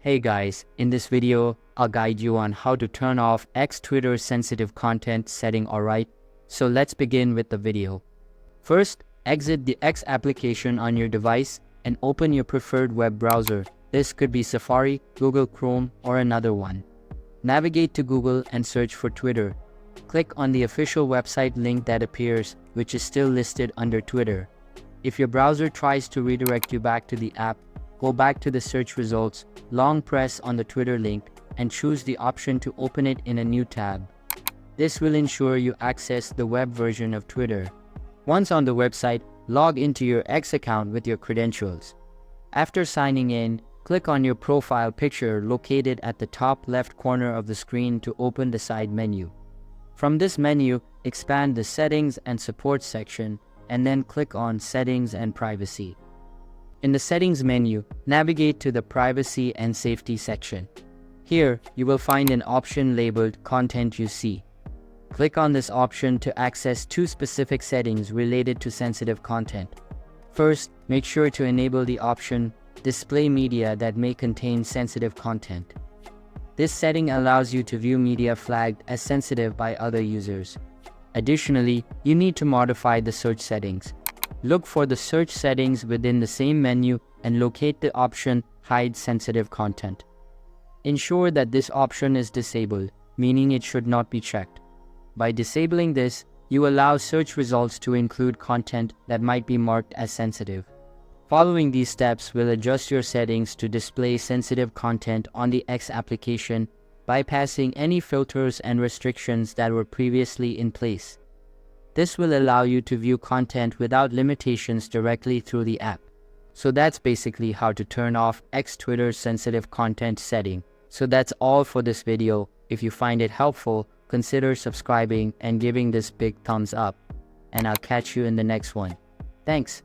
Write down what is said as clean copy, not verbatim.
Hey guys, in this video, I'll guide you on how to turn off X Twitter sensitive content setting, alright? So let's begin with the video. First, exit the X application on your device and open your preferred web browser. This could be Safari, Google Chrome, or another one. Navigate to Google and search for Twitter. Click on the official website link that appears, which is still listed under Twitter. If your browser tries to redirect you back to the app, go back to the search results, long press on the Twitter link, and choose the option to open it in a new tab. This will ensure you access the web version of Twitter. Once on the website, log into your X account with your credentials. After signing in, click on your profile picture located at the top left corner of the screen to open the side menu. From this menu, expand the Settings and Support section, and then click on Settings and Privacy. In the Settings menu, navigate to the Privacy and Safety section. Here, you will find an option labeled Content You See. Click on this option to access two specific settings related to sensitive content. First, make sure to enable the option Display Media that may contain sensitive content. This setting allows you to view media flagged as sensitive by other users. Additionally, you need to modify the search settings. Look for the search settings within the same menu and locate the option Hide Sensitive Content. Ensure that this option is disabled, meaning it should not be checked. By disabling this, you allow search results to include content that might be marked as sensitive. Following these steps will adjust your settings to display sensitive content on the X application, bypassing any filters and restrictions that were previously in place. This will allow you to view content without limitations directly through the app. So that's basically how to turn off X Twitter sensitive content setting. So that's all for this video. If you find it helpful, consider subscribing and giving this big thumbs up. And I'll catch you in the next one. Thanks.